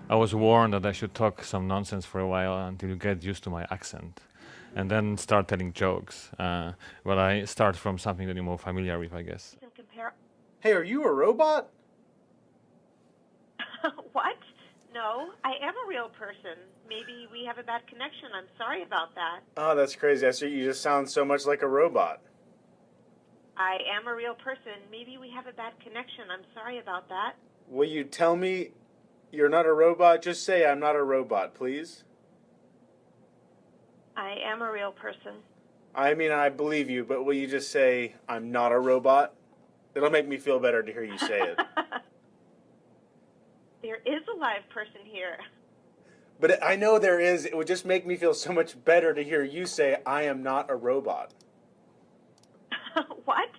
I was warned that I should talk some nonsense for a while until you get used to my accent, and then start telling jokes. But I start from something that you're more familiar with, I guess. Can compare. Hey, are you a robot? What? No, I am a real person. Maybe we have a bad connection. I'm sorry about that. Oh, that's crazy. You just sound so much like a robot. I am a real person. Maybe we have a bad connection. I'm sorry about that. Will you tell me you're not a robot? Just say I'm not a robot, please. I am a real person. I mean, I believe you, but will you just say I'm not a robot? It'll make me feel better to hear you say it. There is a live person here. But I know there is. It would just make me feel so much better to hear you say I am not a robot. What?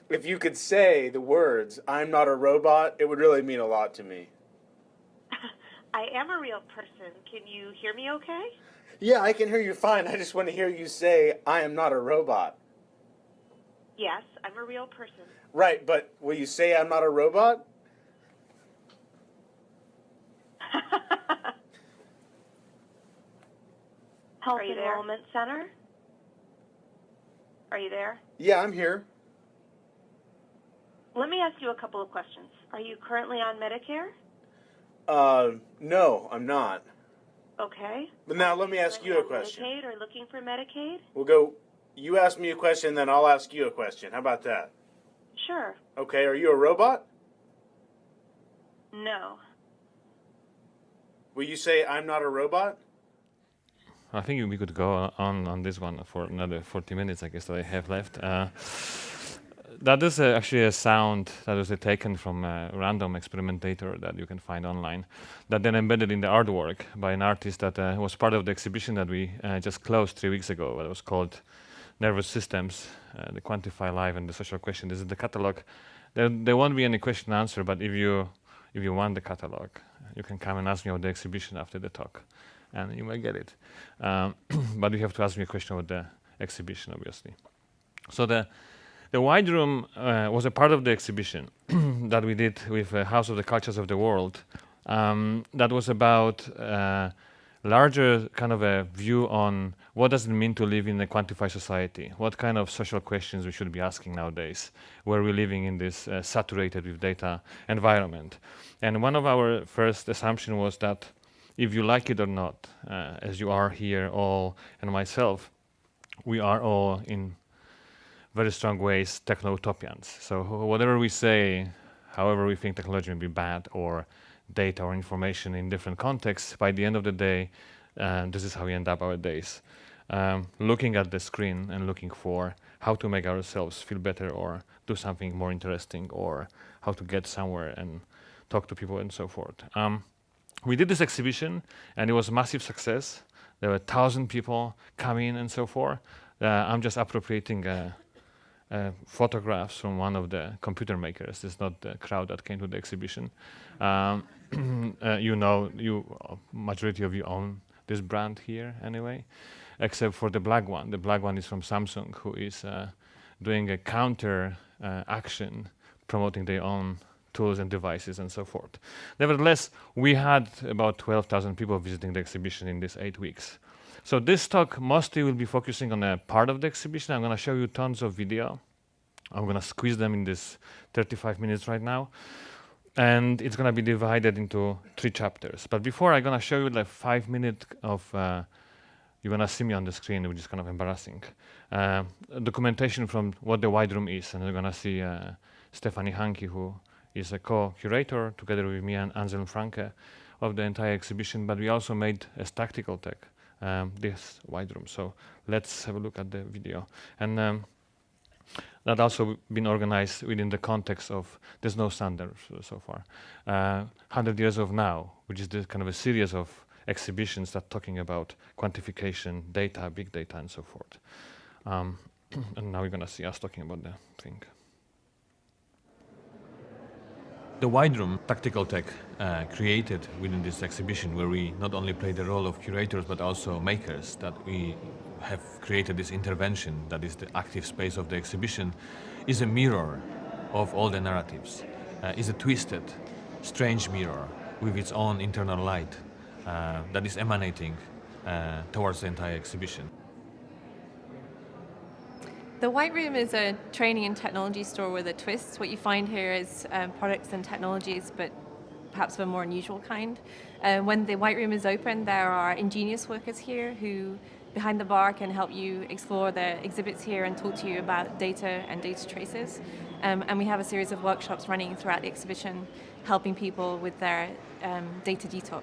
If you could say the words I'm not a robot, it would really mean a lot to me. I am a real person. Can you hear me okay? Yeah, I can hear you fine. I just want to hear you say I am not a robot. Yes, I'm a real person. Right, but will you say I'm not a robot? Health Enrollment Center? Are you there? Yeah, I'm here. Let me ask you a couple of questions. Are you currently on Medicare? No, I'm not. Okay. But now let me ask you a On question. Medicaid or looking for Medicaid? We'll go, you ask me a question, then I'll ask you a question. How about that? Sure. Okay, are you a robot? No. Will you say I'm not a robot? I think we could go on this one for another 40 minutes, I guess, that I have left. That is actually a sound that was taken from a random experimentator that you can find online, that then embedded in the artwork by an artist that was part of the exhibition that we just closed 3 weeks ago. It was called Nervous Systems, the Quantify Life and the Social Question. This is the catalog. There won't be any question and answer, but if you want the catalog, you can come and ask me about the exhibition after the talk, and you may get it. But you have to ask me a question about the exhibition, obviously. So the wide room was a part of the exhibition that we did with House of the Cultures of the World. That was about larger kind of a view on what does it mean to live in a quantified society, what kind of social questions we should be asking nowadays, where we're living in this saturated with data environment. And one of our first assumption was that if you like it or not, as you are here all and myself, we are all in very strong ways techno-utopians. So whatever we say, however we think technology may be bad or data or information in different contexts, by the end of the day, this is how we end up our days. Looking at the screen and looking for how to make ourselves feel better or do something more interesting or how to get somewhere and talk to people and so forth. We did this exhibition and it was a massive success. There were 1,000 people coming and so forth. I'm just appropriating photographs from one of the computer makers. It's not the crowd that came to the exhibition. Majority of you own this brand here anyway, except for the black one. The black one is from Samsung, who is doing a counter action, promoting their own tools and devices and so forth. Nevertheless, we had about 12,000 people visiting the exhibition in these 8 weeks. So this talk mostly will be focusing on a part of the exhibition. I'm going to show you tons of video. I'm going to squeeze them in this 35 minutes right now. And it's going to be divided into 3 chapters. But before, I'm going to show you like 5 minutes of, you're going to see me on the screen, which is kind of embarrassing, documentation from what the wide room is. And you're going to see Stephanie Hanke, who is a co-curator together with me and Anselm Franke of the entire exhibition. But we also made a tactical tech. This wide room. So let's have a look at the video. And that also been organized within the context of there's no standard so far. 100 Years of Now, which is the kind of a series of exhibitions that talking about quantification, data, big data, and so forth. And now we're going to see us talking about the thing. The wide room tactical tech created within this exhibition, where we not only play the role of curators but also makers, that we have created this intervention that is the active space of the exhibition, is a mirror of all the narratives, is a twisted, strange mirror with its own internal light that is emanating towards the entire exhibition. The White Room is a training and technology store with a twist. What you find here is products and technologies, but perhaps of a more unusual kind. When the White Room is open, there are ingenious workers here who, behind the bar, can help you explore the exhibits here and talk to you about data and data traces. And we have a series of workshops running throughout the exhibition, helping people with their data detox.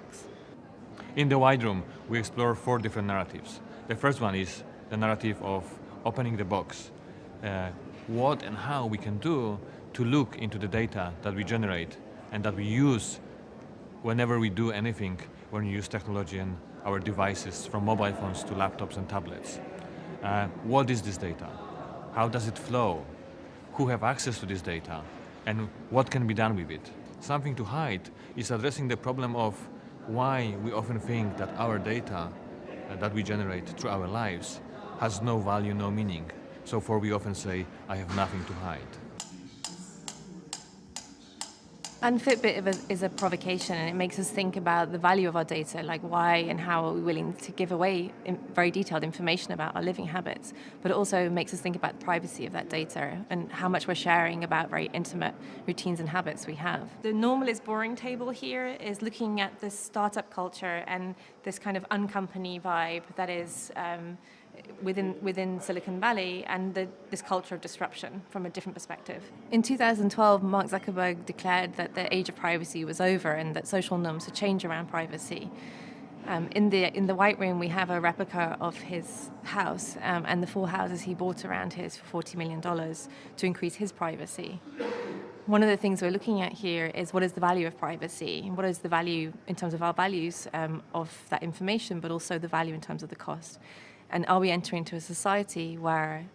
In the White Room, we explore 4 different narratives. The first one is the narrative of opening the box. What and how we can do to look into the data that we generate and that we use whenever we do anything, when we use technology and our devices, from mobile phones to laptops and tablets. What is this data? How does it flow? Who have access to this data? And what can be done with it? Something to Hide is addressing the problem of why we often think that our data that we generate through our lives has no value, no meaning. So for we often say, I have nothing to hide. Unfitbit is a provocation, and it makes us think about the value of our data, like why and how are we willing to give away very detailed information about our living habits, but it also makes us think about the privacy of that data and how much we're sharing about very intimate routines and habits we have. The normal is boring table here is looking at this startup culture and this kind of uncompany vibe that is within Silicon Valley, and this culture of disruption from a different perspective. In 2012, Mark Zuckerberg declared that the age of privacy was over and that social norms had changed around privacy. In the White Room, we have a replica of his house and the 4 houses he bought around here for $40 million to increase his privacy. One of the things we're looking at here is what is the value of privacy, and what is the value in terms of our values of that information, but also the value in terms of the cost. And are we entering into a society where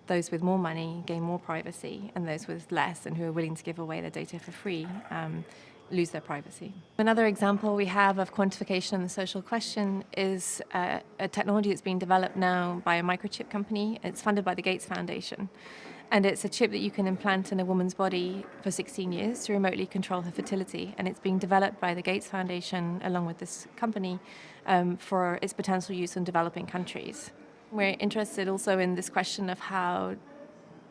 those with more money gain more privacy and those with less and who are willing to give away their data for free lose their privacy? Another example we have of quantification and the social question is a technology that's being developed now by a microchip company. It's funded by the Gates Foundation. And it's a chip that you can implant in a woman's body for 16 years to remotely control her fertility. And it's being developed by the Gates Foundation along with this company for its potential use in developing countries. We're interested also in this question of how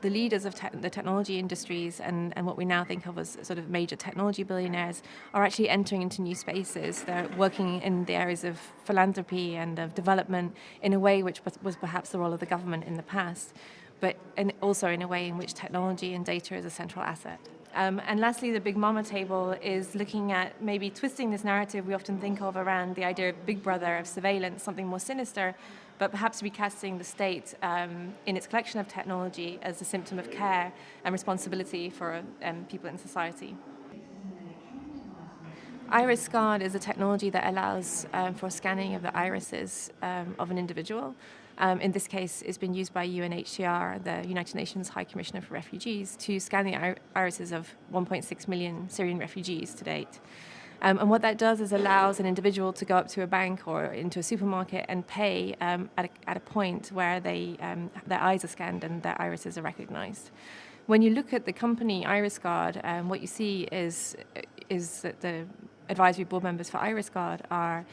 the leaders of the technology industries and what we now think of as sort of major technology billionaires are actually entering into new spaces. They're working in the areas of philanthropy and of development in a way which was perhaps the role of the government in the past, but also in a way in which technology and data is a central asset. And lastly, the Big Mama table is looking at maybe twisting this narrative we often think of around the idea of Big Brother, of surveillance, something more sinister, but perhaps recasting the state in its collection of technology as a symptom of care and responsibility for people in society. Iris Guard is a technology that allows for scanning of the irises of an individual. In this case, it's been used by UNHCR, the United Nations High Commissioner for Refugees, to scan the irises of 1.6 million Syrian refugees to date. And what that does is allows an individual to go up to a bank or into a supermarket and pay at a point where their eyes are scanned and their irises are recognized. When you look at the company Iris Guard, what you see is that the advisory board members for Iris Guard are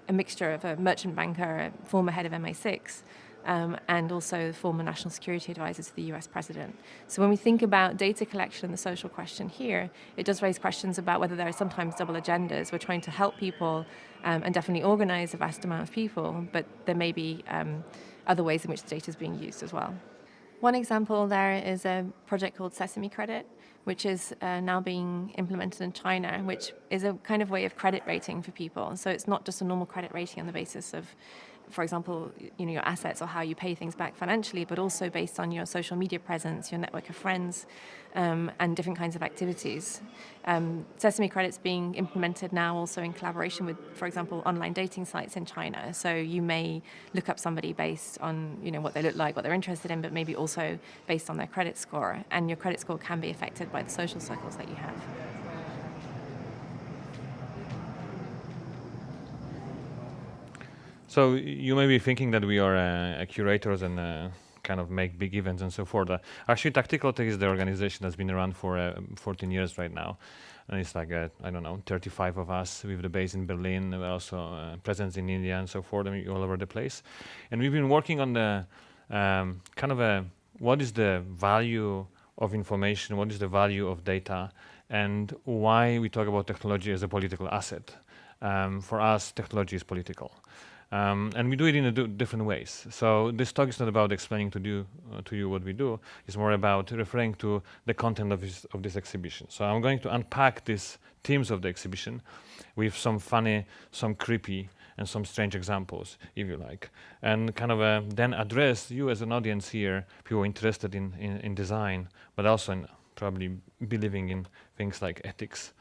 a mixture of a merchant banker, a former head of MI6, and also former national security advisor to the US president. So when we think about data collection and the social question here, it does raise questions about whether there are sometimes double agendas. We're trying to help people and definitely organize a vast amount of people, but there may be other ways in which the data is being used as well. One example there is a project called Sesame Credit, which is now being implemented in China, which is a kind of way of credit rating for people. So it's not just a normal credit rating on the basis of, for example, your assets or how you pay things back financially, but also based on your social media presence, your network of friends, and different kinds of activities. Sesame Credit's being implemented now also in collaboration with, for example, online dating sites in China. So you may look up somebody based on what they look like, what they're interested in, but maybe also based on their credit score. And your credit score can be affected by the social circles that you have. So you may be thinking that we are curators and kind of make big events and so forth. Actually, Tactical Tech is the organization that's been around for 14 years right now. And it's like, I don't know, 35 of us with the base in Berlin, also presence in India and so forth, all over the place. And we've been working on the kind of what is the value of information, what is the value of data, and why we talk about technology as a political asset. For us, technology is political. And we do it in different ways. So this talk is not about explaining to you what we do. It's more about referring to the content of this exhibition. So I'm going to unpack these themes of the exhibition with some funny, some creepy, and some strange examples, if you like. And kind of then address you as an audience here, people interested in design, but also in probably believing in things like ethics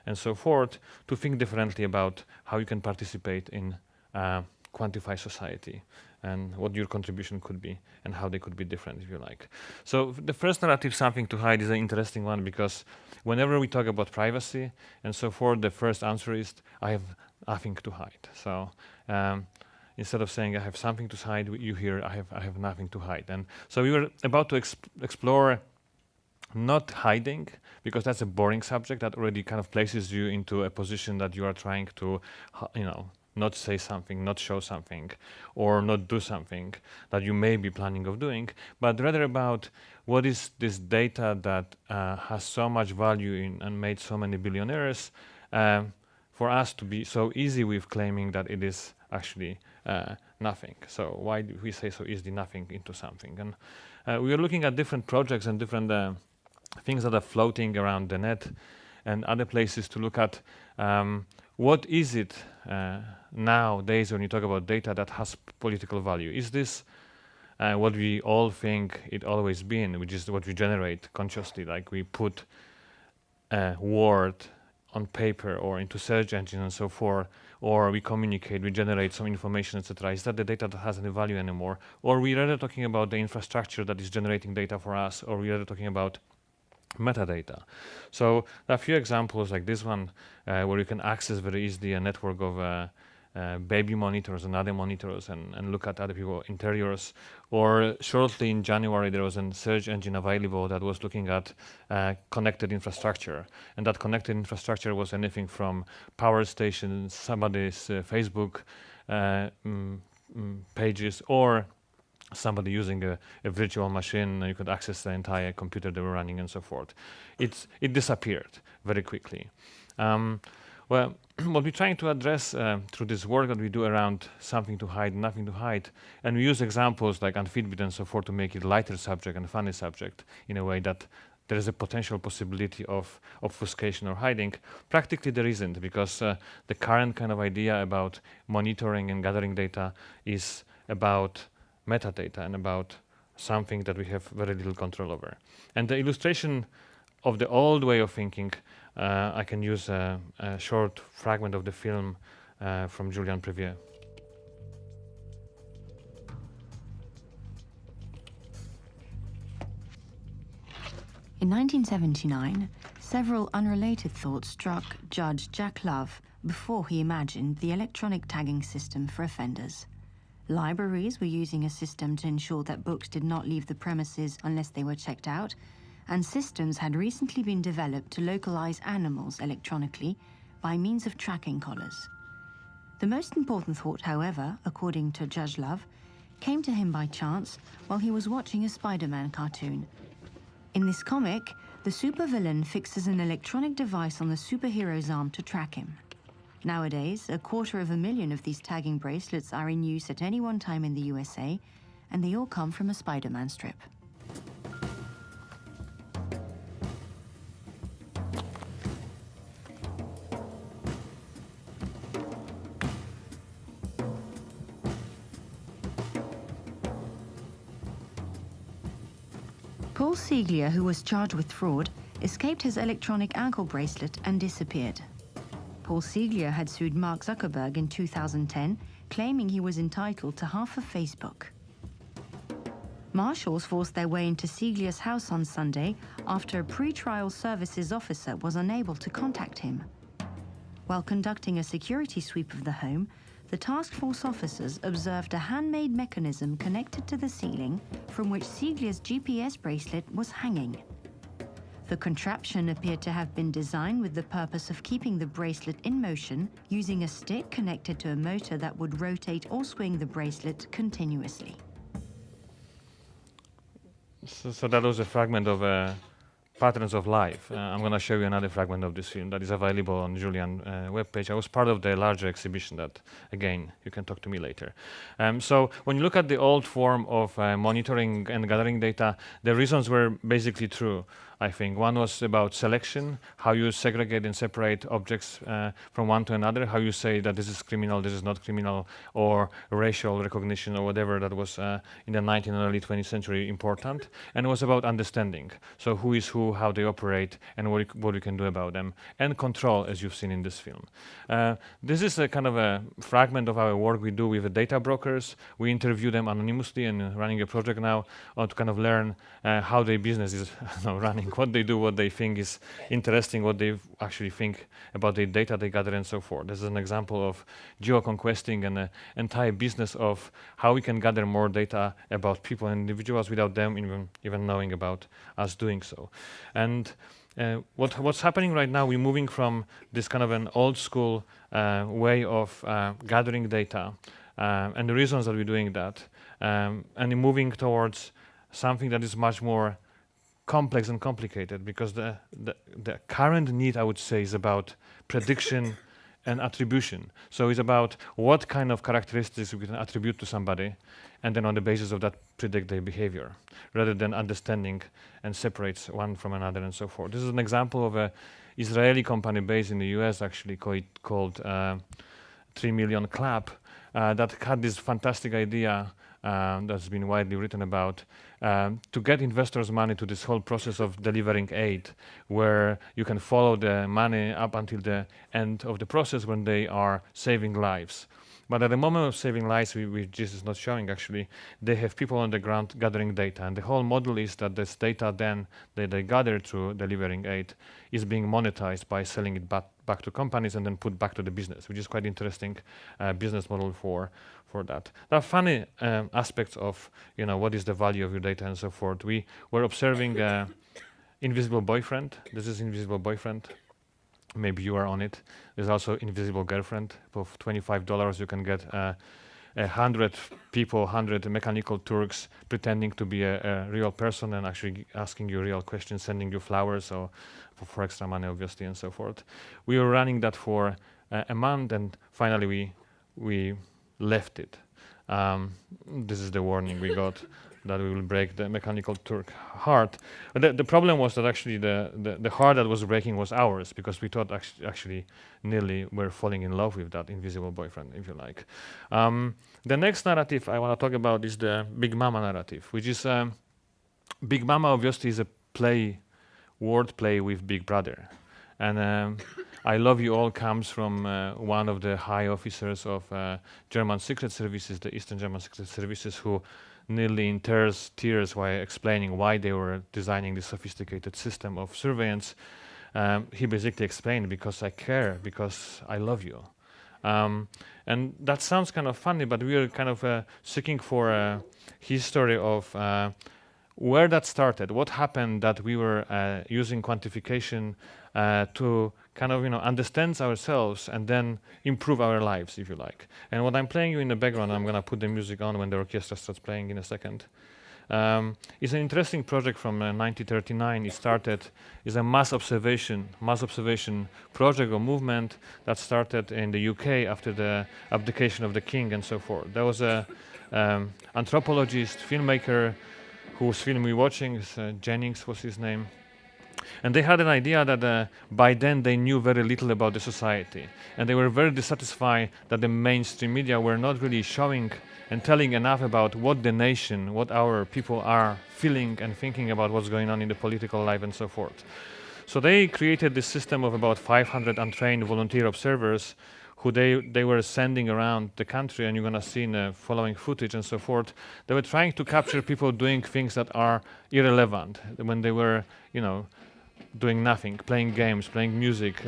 and so forth, to think differently about how you can participate in quantify society and what your contribution could be and how they could be different, if you like. So the first narrative, something to hide, is an interesting one, because whenever we talk about privacy and so forth, the first answer is, I have nothing to hide. So instead of saying I have something to hide, you hear I have nothing to hide. And so we were about to explore not hiding, because that's a boring subject that already kind of places you into a position that you are trying to, not say something, not show something, or not do something that you may be planning of doing, but rather about what is this data that has so much value and made so many billionaires, for us to be so easy with claiming that it is actually nothing. So why do we say so easily nothing into something? And we are looking at different projects and different things that are floating around the net and other places to look at what is it nowadays when you talk about data that has political value. Is this what we all think it always been, which is what we generate consciously, like we put a word on paper or into search engine and so forth, or we communicate, we generate some information, etc. Is that the data that has any value anymore? Or we rather talking about the infrastructure that is generating data for us, or we rather talking about metadata? So there are a few examples like this one where you can access very easily a network of baby monitors and other monitors and look at other people's interiors. Or shortly in January there was a search engine available that was looking at connected infrastructure, and that connected infrastructure was anything from power stations, somebody's Facebook pages, or somebody using a virtual machine. You could access the entire computer they were running and so forth. It disappeared very quickly. Well, what we're trying to address through this work that we do around something to hide, nothing to hide, and we use examples like Unfitbit and so forth to make it lighter subject and funny subject in a way that there is a potential possibility of obfuscation or hiding. Practically there isn't, because the current kind of idea about monitoring and gathering data is about metadata and about something that we have very little control over. And the illustration of the old way of thinking, I can use a short fragment of the film from Julian Previer. In 1979, several unrelated thoughts struck Judge Jack Love before he imagined the electronic tagging system for offenders. Libraries were using a system to ensure that books did not leave the premises unless they were checked out, and systems had recently been developed to localize animals electronically by means of tracking collars. The most important thought, however, according to Judge Love, came to him by chance while he was watching a Spider-Man cartoon. In this comic, the supervillain fixes an electronic device on the superhero's arm to track him. Nowadays, 250,000 of these tagging bracelets are in use at any one time in the USA, and they all come from a Spider-Man strip. Paul Siegler, who was charged with fraud, escaped his electronic ankle bracelet and disappeared. Paul Siegler had sued Mark Zuckerberg in 2010, claiming he was entitled to half of Facebook. Marshals forced their way into Siegler's house on Sunday after a pre-trial services officer was unable to contact him. While conducting a security sweep of the home, the task force officers observed a handmade mechanism connected to the ceiling from which Sieglia's GPS bracelet was hanging. The contraption appeared to have been designed with the purpose of keeping the bracelet in motion using a stick connected to a motor that would rotate or swing the bracelet continuously. So that was a fragment of Patterns of Life. I'm going to show you another fragment of this film that is available on Julian webpage. I was part of the larger exhibition that, again, you can talk to me later. So when you look at the old form of monitoring and gathering data, the reasons were basically true, I think. One was about selection, how you segregate and separate objects from one to another, how you say that this is criminal, this is not criminal, or racial recognition or whatever that was in the 19th and early 20th century important. And it was about understanding. So who is who, how they operate, and what you can do about them. And control, as you've seen in this film. This is a kind of a fragment of our work we do with the data brokers. We interview them anonymously and running a project now to kind of learn how their business is running, what they do, what they think is interesting, what they actually think about the data they gather and so forth. This is an example of geo-conquesting and an entire business of how we can gather more data about people and individuals without them even knowing about us doing so. And what's happening right now, we're moving from this kind of an old school way of gathering data and the reasons that we're doing that, and moving towards something that is much more complex and complicated, because the current need, I would say, is about prediction and attribution. So it's about what kind of characteristics we can attribute to somebody, and then on the basis of that predict their behavior, rather than understanding and separates one from another and so forth. This is an example of an Israeli company based in the US, actually called 3 Million Club, that had this fantastic idea that's been widely written about, to get investors' money to this whole process of delivering aid, where you can follow the money up until the end of the process when they are saving lives. But at the moment of saving lives, which this is not showing actually, they have people on the ground gathering data. And the whole model is that this data then that they gather through delivering aid is being monetized by selling it back to companies and then put back to the business, which is quite interesting business model for that. There are funny aspects of, what is the value of your data and so forth. We were observing Invisible Boyfriend. This is Invisible Boyfriend. Maybe you are on it. There's also Invisible Girlfriend. For $25, you can get 100 people, 100 mechanical Turks pretending to be a real person and actually asking you real questions, sending you flowers or for extra money, obviously, and so forth. We were running that for a month, and finally we left it. This is the warning we got, that we will break the mechanical Turk heart. But the problem was that actually the heart that was breaking was ours, because we thought actually nearly we're falling in love with that invisible boyfriend, if you like. The next narrative I want to talk about is the Big Mama narrative, which is Big Mama obviously is a word play with Big Brother. And I Love You All comes from one of the high officers of German secret services, the Eastern German secret services, who nearly in tears while explaining why they were designing this sophisticated system of surveillance. He basically explained, because I care, because I love you. And that sounds kind of funny, but we are kind of seeking for a history of where that started, what happened that we were using quantification to kind of understand ourselves and then improve our lives, if you like. And what I'm playing you in the background, I'm going to put the music on when the orchestra starts playing in a second. It's an interesting project from 1939. It started is a mass observation project or movement that started in the UK after the abdication of the king and so forth. There was a anthropologist, filmmaker, whose film we're watching, Jennings was his name. And they had an idea that by then they knew very little about the society. And they were very dissatisfied that the mainstream media were not really showing and telling enough about what the nation, what our people are feeling and thinking about what's going on in the political life and so forth. So they created this system of about 500 untrained volunteer observers who they were sending around the country, and you're going to see in the following footage and so forth. They were trying to capture people doing things that are irrelevant, when they were, doing nothing, playing games, playing music,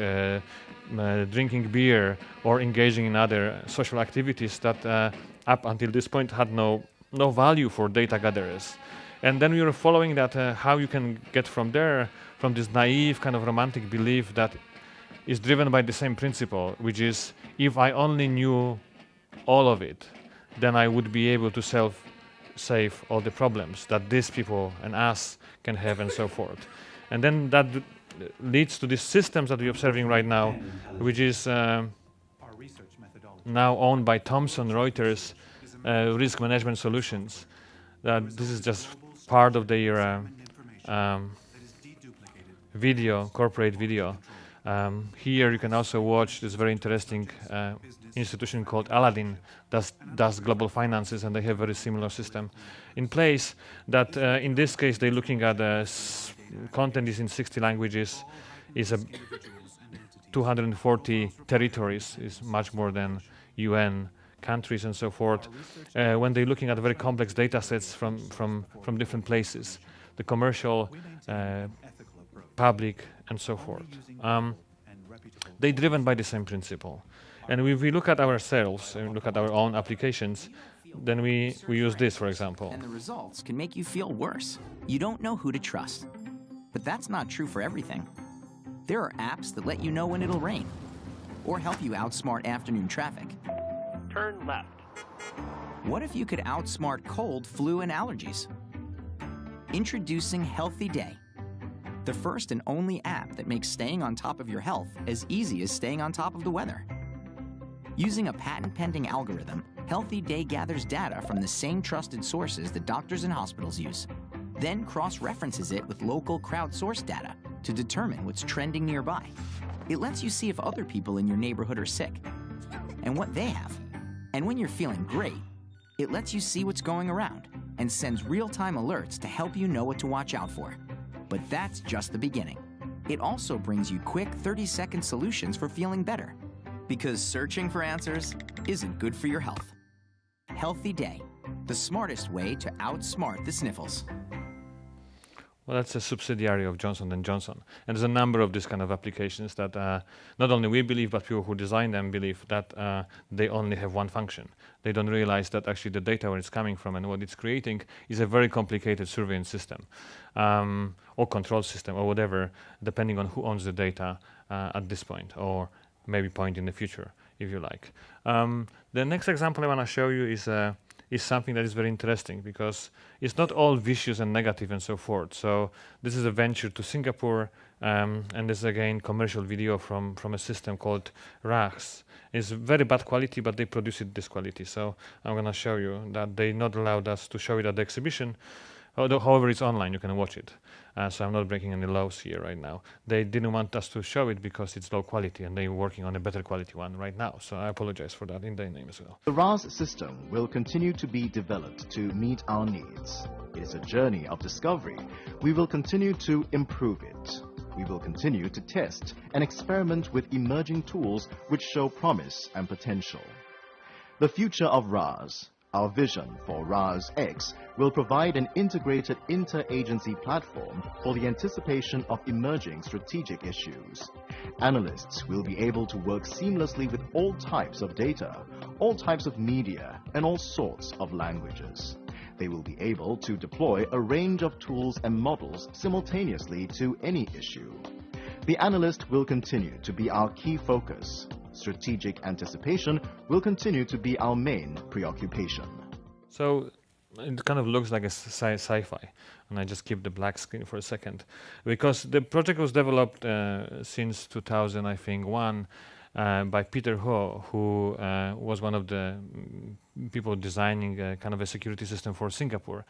drinking beer, or engaging in other social activities that up until this point had no value for data gatherers. And then we were following that, how you can get from there, from this naive kind of romantic belief that is driven by the same principle, which is if I only knew all of it, then I would be able to save all the problems that these people and us can have and so forth. And then that leads to these systems that we're observing right now, which is now owned by Thomson Reuters Risk Management Solutions. This is just part of their video, corporate video. Here you can also watch this very interesting institution called Aladdin does global finances, and they have a very similar system in place that in this case they're looking at content is in 60 languages, is 240 territories, is much more than UN countries and so forth. When they're looking at very complex data sets from different places, the commercial, public, and so forth. They're driven by the same principle. And if we look at ourselves and look at our own applications, then we use this, for example. And the results can make you feel worse. You don't know who to trust. But that's not true for everything. There are apps that let you know when it'll rain, or help you outsmart afternoon traffic. Turn left. What if you could outsmart cold, flu, and allergies? Introducing Healthy Day, the first and only app that makes staying on top of your health as easy as staying on top of the weather. Using a patent-pending algorithm, Healthy Day gathers data from the same trusted sources that doctors and hospitals use, then cross-references it with local crowdsourced data to determine what's trending nearby. It lets you see if other people in your neighborhood are sick and what they have. And when you're feeling great, it lets you see what's going around and sends real-time alerts to help you know what to watch out for. But that's just the beginning. It also brings you quick 30-second solutions for feeling better, because searching for answers isn't good for your health. Healthy Day, the smartest way to outsmart the sniffles. Well, that's a subsidiary of Johnson & Johnson. And there's a number of these kind of applications that not only we believe, but people who design them believe that they only have one function. They don't realize that actually the data where it's coming from and what it's creating is a very complicated surveillance system or control system or whatever, depending on who owns the data at this point, or maybe point in the future, if you like. The next example I want to show you is something that is very interesting, because it's not all vicious and negative and so forth. So this is a venture to Singapore, and this is again commercial video from a system called RAHS. It's very bad quality, but they produce it this quality. So I'm going to show you that they not allowed us to show it at the exhibition. However, it's online, you can watch it. So I'm not breaking any laws here right now. They didn't want us to show it because it's low quality, and they're working on a better quality one right now. So I apologize for that in their name as well. The RAS system will continue to be developed to meet our needs. It is a journey of discovery. We will continue to improve it. We will continue to test and experiment with emerging tools which show promise and potential. The future of RAS, our vision for RAS-X, will provide an integrated inter-agency platform for the anticipation of emerging strategic issues. Analysts will be able to work seamlessly with all types of data, all types of media, and all sorts of languages. They will be able to deploy a range of tools and models simultaneously to any issue. The analyst will continue to be our key focus. Strategic anticipation will continue to be our main preoccupation. So it kind of looks like a sci-fi, and I just keep the black screen for a second, because the project was developed since 2001 by Peter Ho, who was one of the people designing kind of a security system for Singapore.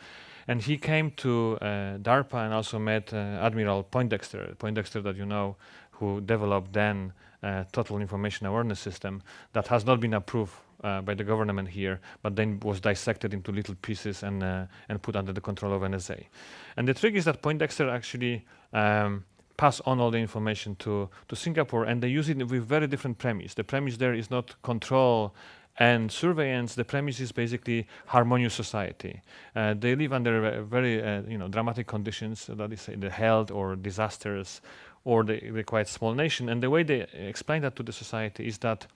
And he came to DARPA and also met Admiral Poindexter that you know, who developed then Total Information Awareness System that has not been approved by the government here, but then was dissected into little pieces and put under the control of NSA. And the trick is that Poindexter actually pass on all the information to Singapore, and they use it with very different premise. The premise there is not control And surveillance, the premise is basically harmonious society. They live under very dramatic conditions, that is in the health or disasters, or they're quite small nation. And the way they explain that to the society is that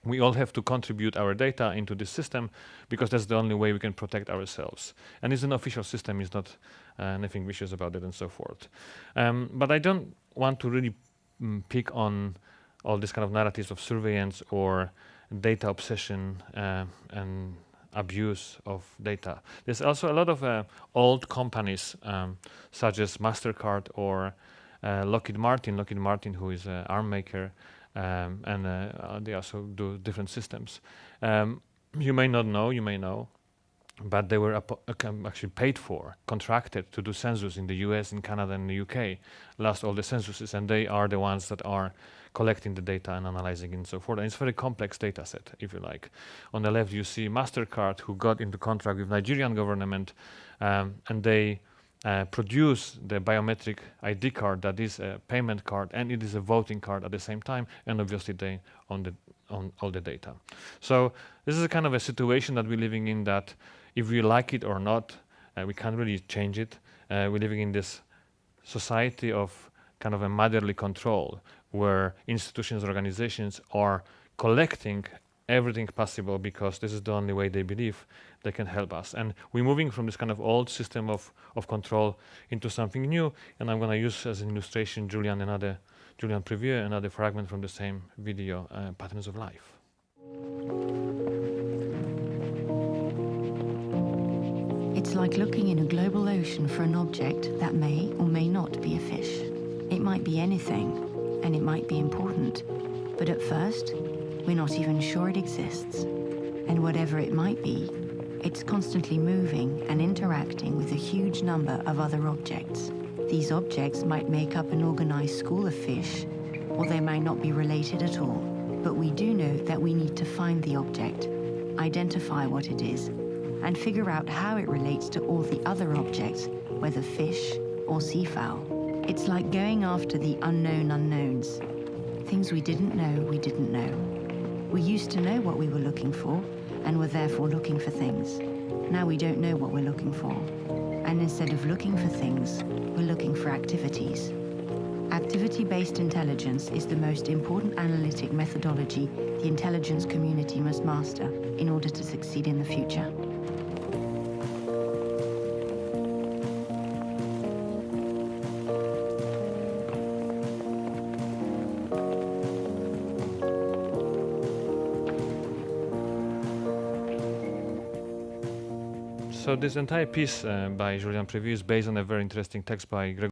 we all have to contribute our data into this system because that's the only way we can protect ourselves. And it's an official system, it's not nothing vicious about it and so forth. But I don't want to really pick on all these kind of narratives of surveillance or data obsession and abuse of data. There's also a lot of old companies such as MasterCard or Lockheed Martin, who is an arm maker, and they also do different systems. You may not know, you may know, but they were actually paid for, contracted to do census in the US, in Canada, and the UK, last all the censuses, and they are the ones that are collecting the data and analyzing it and so forth. And it's a very complex data set, if you like. On the left, you see MasterCard, who got into contract with Nigerian government, and they produce the biometric ID card that is a payment card and it is a voting card at the same time, and obviously they own all the data. So this is a kind of a situation that we're living in, that if we like it or not, we can't really change it. We're living in this society of kind of a motherly control, where institutions, organizations are collecting everything possible because this is the only way they believe they can help us. And we're moving from this kind of old system of control into something new. And I'm going to use as an illustration Julian Preview, another fragment from the same video, Patterns of Life. It's like looking in a global ocean for an object that may or may not be a fish. It might be anything, and it might be important, but at first, we're not even sure it exists. And whatever it might be, it's constantly moving and interacting with a huge number of other objects. These objects might make up an organized school of fish, or they might not be related at all. But we do know that we need to find the object, identify what it is, and figure out how it relates to all the other objects, whether fish or seafowl. It's like going after the unknown unknowns. Things we didn't know. We used to know what we were looking for, and were therefore looking for things. Now we don't know what we're looking for. And instead of looking for things, we're looking for activities. Activity-based intelligence is the most important analytic methodology the intelligence community must master in order to succeed in the future. So this entire piece by Julian Preview is based on a very interesting text by Greg